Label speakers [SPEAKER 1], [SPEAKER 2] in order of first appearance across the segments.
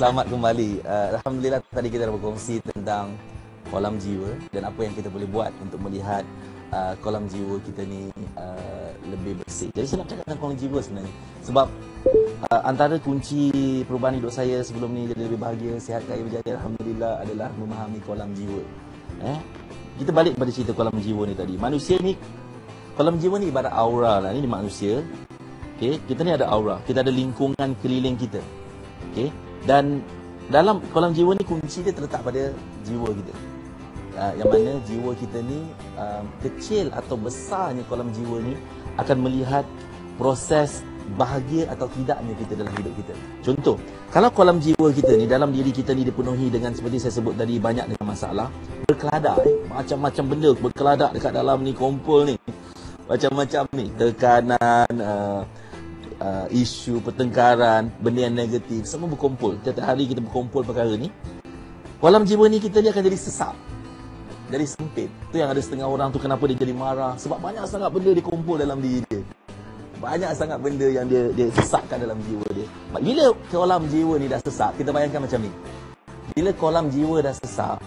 [SPEAKER 1] selamat kembali. Alhamdulillah tadi kita dah berkongsi tentang kolam jiwa dan apa yang kita boleh buat untuk melihat kolam jiwa kita ni lebih bersih. Jadi saya nak cakap tentang kolam jiwa sebenarnya. Sebab antara kunci perubahan hidup saya sebelum ni jadi lebih bahagia, sihat, kaya, berjaya, alhamdulillah adalah memahami kolam jiwa. Kita balik pada cerita kolam jiwa ni tadi. Manusia ni, kolam jiwa ni ibarat aura lah. Ni manusia. Okay, kita ni ada aura. Kita ada lingkungan keliling kita. Okay. Dan dalam kolam jiwa ni kunci dia terletak pada jiwa kita. Yang mana jiwa kita ni kecil atau besarnya kolam jiwa ni akan melihat proses bahagia atau tidaknya kita dalam hidup kita. Contoh, kalau kolam jiwa kita ni, dalam diri kita ni dipenuhi dengan seperti saya sebut tadi, banyak dengan masalah, berkeladak macam-macam benda berkeladak dekat dalam ni, kumpul ni. Macam-macam ni, tekanan, isu, pertengkaran, benda yang negatif, semua berkumpul. Setiap hari kita berkumpul perkara ni. Kolam jiwa ni kita ni akan jadi sesak, jadi sempit. Tu yang ada setengah orang tu kenapa dia jadi marah, sebab banyak sangat benda dia kumpul dalam diri dia. Banyak sangat benda yang dia sesakkan dalam jiwa dia. Bila kolam jiwa ni dah sesak, kita bayangkan macam ni. Bila kolam jiwa dah sesak,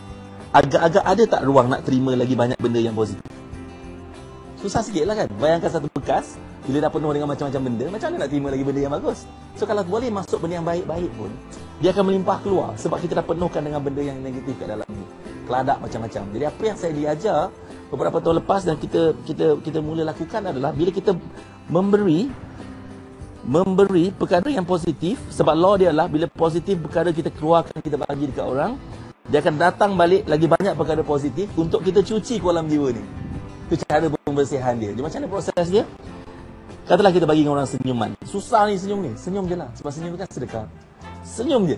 [SPEAKER 1] agak-agak ada tak ruang nak terima lagi banyak benda yang positif? Susah sikit lah kan. Bayangkan satu bekas, bila dah penuh dengan macam-macam benda, macam mana nak terima lagi benda yang bagus? So kalau boleh masuk benda yang baik-baik pun, dia akan melimpah keluar. Sebab kita dah penuhkan dengan benda yang negatif kat dalam ni. Keladak macam-macam. Jadi apa yang saya diajar beberapa tahun lepas dan kita mula lakukan adalah, bila kita memberi perkara yang positif. Sebab law dia adalah, bila positif perkara kita keluarkan, kita bagi dekat orang, dia akan datang balik lagi banyak perkara positif untuk kita cuci kolam jiwa ni. Itu cara pembersihan dia. Jadi macam mana proses dia? Katalah kita bagi orang senyuman. Susah ni senyum ni. Senyum je lah. Sebab senyum kan sedekah. Senyum je.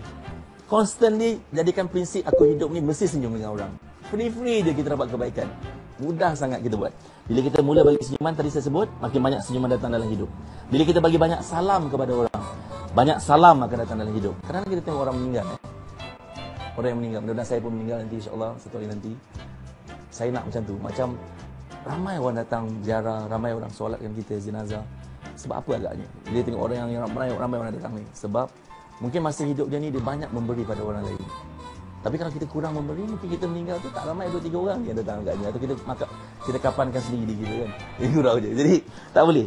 [SPEAKER 1] Constantly jadikan prinsip aku hidup ni mesti senyum dengan orang. Free je kita dapat kebaikan. Mudah sangat kita buat. Bila kita mula bagi senyuman, tadi saya sebut, makin banyak senyuman datang dalam hidup. Bila kita bagi banyak salam kepada orang, banyak salam akan datang dalam hidup. Kadang-kadang kita tengok orang meninggal. Orang yang meninggal. Mudah-mudahan saya pun meninggal nanti, insyaAllah, satu hari nanti. Saya nak macam tu. Macam ramai orang datang ziarah, ramai orang solatkan kita jenazah. Sebab apa agaknya? Dia tengok orang yang ramai orang datang ni. Sebab mungkin masa hidup dia ni dia banyak memberi pada orang lain. Tapi kalau kita kurang memberi, mungkin kita meninggal tu tak ramai 2-3 orang yang datang agaknya. Atau kita kapankan sendiri kita kan. Ini kurang je. Jadi tak boleh.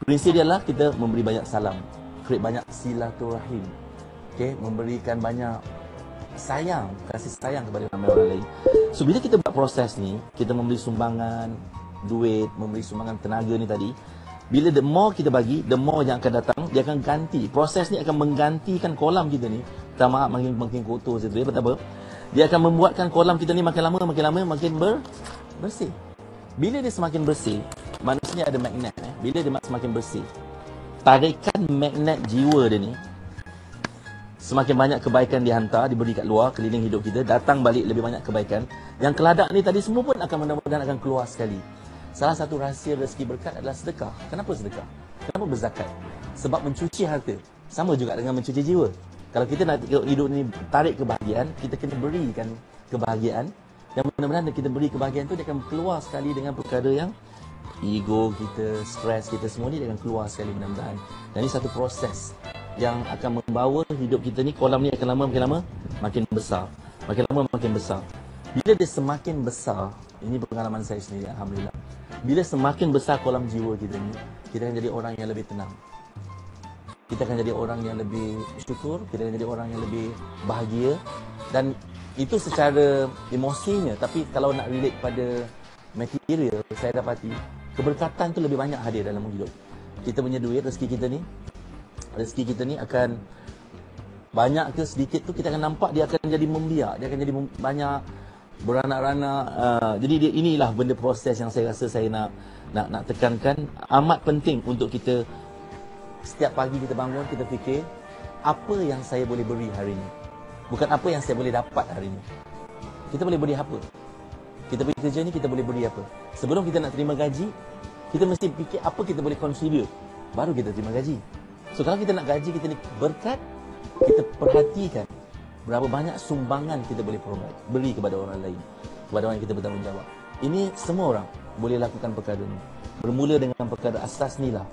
[SPEAKER 1] Prinsip dia adalah kita memberi banyak salam, create banyak silaturahim. Okay? Memberikan banyak sayang, kasih sayang kepada ramai orang lain. So bila kita buat proses ni, kita memberi sumbangan duit, memberi sumbangan tenaga ni tadi, bila the more kita bagi, the more yang akan datang, dia akan ganti. Proses ni akan menggantikan kolam kita ni. Tak maaf, makin kotor situ. Ya, apa? Dia akan membuatkan kolam kita ni makin lama makin bersih. Bila dia semakin bersih, manusia ada magnet. Bila dia semakin bersih, tarikan magnet jiwa dia ni, semakin banyak kebaikan dihantar, diberi kat luar, keliling hidup kita, datang balik lebih banyak kebaikan. Yang keladak ni tadi semua pun akan mudah-mudahan akan keluar sekali. Salah satu rahsia rezeki berkat adalah sedekah. Kenapa sedekah? Kenapa berzakat? Sebab mencuci harta. Sama juga dengan mencuci jiwa. Kalau kita nak hidup ni tarik kebahagiaan, kita kena berikan kebahagiaan. Dan mudah-mudahan kita beri kebahagiaan tu, dia akan keluar sekali dengan perkara yang ego kita, stres kita, semua ni dia akan keluar sekali mudah-mudahan. Dan ini satu proses yang akan membawa hidup kita ni, kolam ni akan makin lama makin besar. Makin lama makin besar. Bila dia semakin besar, ini pengalaman saya sendiri, alhamdulillah. Bila semakin besar kolam jiwa kita ni, kita akan jadi orang yang lebih tenang. Kita akan jadi orang yang lebih syukur, kita akan jadi orang yang lebih bahagia. Dan itu secara emosinya. Tapi kalau nak relate pada material, saya dapati keberkatan tu lebih banyak hadir dalam hidup. Kita punya duit, rezeki kita ni akan banyak ke sedikit tu, kita akan nampak dia akan jadi membiak, dia akan jadi banyak beranak-ranak. Jadi inilah benda proses yang saya rasa saya nak tekankan. Amat penting untuk kita setiap pagi kita bangun, kita fikir apa yang saya boleh beri hari ini, bukan apa yang saya boleh dapat hari ini. Kita boleh beri apa? Kita pergi kerja ni, kita boleh beri apa? Sebelum kita nak terima gaji, kita mesti fikir apa kita boleh contribute, baru kita terima gaji. So kalau kita nak gaji kita ni berkat, kita perhatikan berapa banyak sumbangan kita boleh beri kepada orang lain, kepada orang yang kita bertanggungjawab. Ini semua orang boleh lakukan perkara ni. Bermula dengan perkara asas ni lah.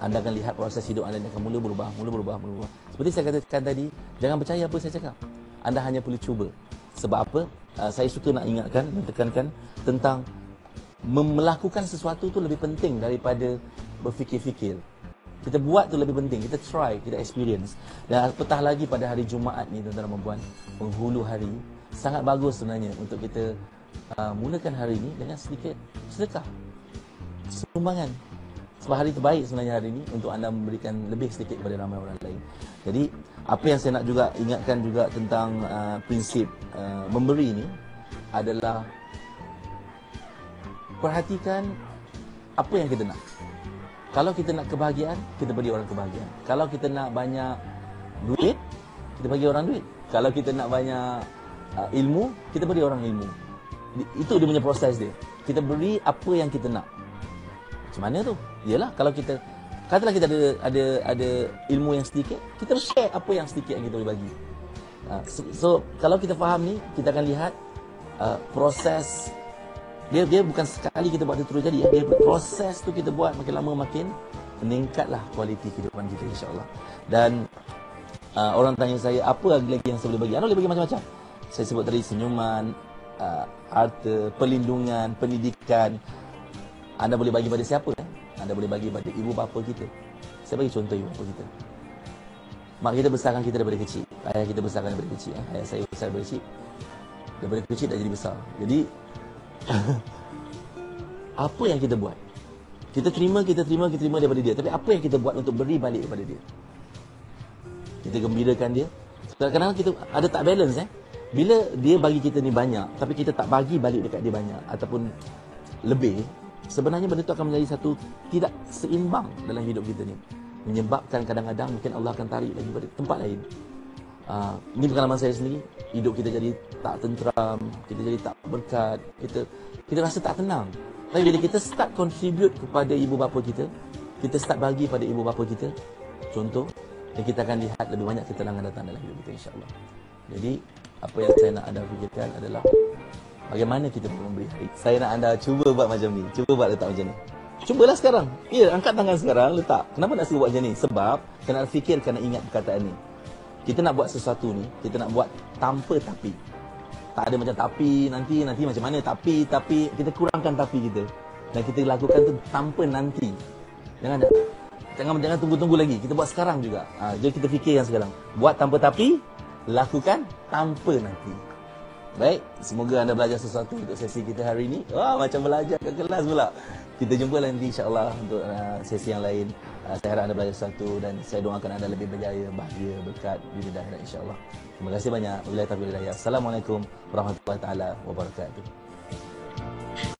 [SPEAKER 1] anda akan lihat proses hidup anda akan mula berubah. Seperti saya katakan tadi, jangan percaya apa saya cakap. Anda hanya perlu cuba. Sebab apa? Saya suka nak ingatkan, menekankan tentang melakukan sesuatu tu lebih penting daripada berfikir-fikir. Kita buat tu lebih penting. Kita try, kita experience. Dan apatah lagi pada hari Jumaat ni, tuan-tuan dan puan, penghulu hari, sangat bagus sebenarnya untuk kita mulakan hari ni dengan sedikit sedekah, sumbangan. Sebab hari terbaik sebenarnya hari ini untuk anda memberikan lebih sedikit kepada ramai orang lain. Jadi apa yang saya nak juga ingatkan juga tentang prinsip memberi ini adalah perhatikan apa yang kita nak. Kalau kita nak kebahagiaan, kita beri orang kebahagiaan. Kalau kita nak banyak duit, kita bagi orang duit. Kalau kita nak banyak ilmu, kita beri orang ilmu. Itu dia punya proses dia. Kita beri apa yang kita nak. Macam mana tu? Yalah, kalau kita katalah kita ada ilmu yang sedikit, kita share apa yang sedikit yang kita boleh bagi. So kalau kita faham ni, kita akan lihat proses dia bukan sekali kita buat dia terus jadi. Dia proses tu kita buat makin lama makin meningkatlah kualiti kehidupan kita, insya-Allah. Dan orang tanya saya apa lagi yang saya boleh bagi? Anda boleh bagi macam-macam. Saya sebut tadi senyuman, harta, perlindungan, pendidikan. Anda boleh bagi pada siapa? Anda boleh bagi pada ibu bapa kita. Saya bagi contoh ibu bapa kita. Mak kita besarkan kita daripada kecil. Ayah kita besarkan daripada kecil. Ayah saya besar daripada kecil. Daripada kecil dah jadi besar. Jadi apa yang kita buat? Kita terima daripada dia. Tapi apa yang kita buat untuk beri balik kepada dia? Kita gembirakan dia. Kadang-kadang kita ada tak balance. Bila dia bagi kita ni banyak, tapi kita tak bagi balik dekat dia banyak ataupun lebih, sebenarnya benda itu akan menjadi satu tidak seimbang dalam hidup kita ni. Menyebabkan kadang-kadang mungkin Allah akan tarik lagi pada tempat lain. Ini pengalaman saya sendiri. Hidup kita jadi tak tenteram, kita jadi tak berkat, kita rasa tak tenang. Tapi bila kita start contribute kepada ibu bapa kita, kita start bagi pada ibu bapa kita, contoh, dan kita akan lihat lebih banyak ketenangan datang dalam hidup kita, insya-Allah. Jadi apa yang saya nak anda fikirkan adalah bagaimana kita memberi hari. Saya nak anda cuba buat macam ni. Cuba buat letak macam ni. Cubalah sekarang. Ya, angkat tangan sekarang, letak. Kenapa nak suruh buat macam ni? Sebab kena fikir, kena ingat perkataan ni. Kita nak buat sesuatu ni, kita nak buat tanpa tapi. Tak ada macam tapi, nanti macam mana tapi, kita kurangkan tapi kita. Dan kita lakukan tu tanpa nanti. Jangan tunggu-tunggu lagi. Kita buat sekarang juga. Jadi kita fikirkan sekarang. Buat tanpa tapi, lakukan tanpa nanti. Baik, semoga anda belajar sesuatu untuk sesi kita hari ini. Macam belajar kat kelas pula. Kita jumpa nanti insya-Allah untuk sesi yang lain. Saya harap anda belajar sesuatu dan saya doakan anda lebih berjaya, bahagia, berkat di dunia dan insya-Allah. Terima kasih banyak. Wabillahi taufiq wal hidayah. Assalamualaikum warahmatullahi taala wabarakatuh.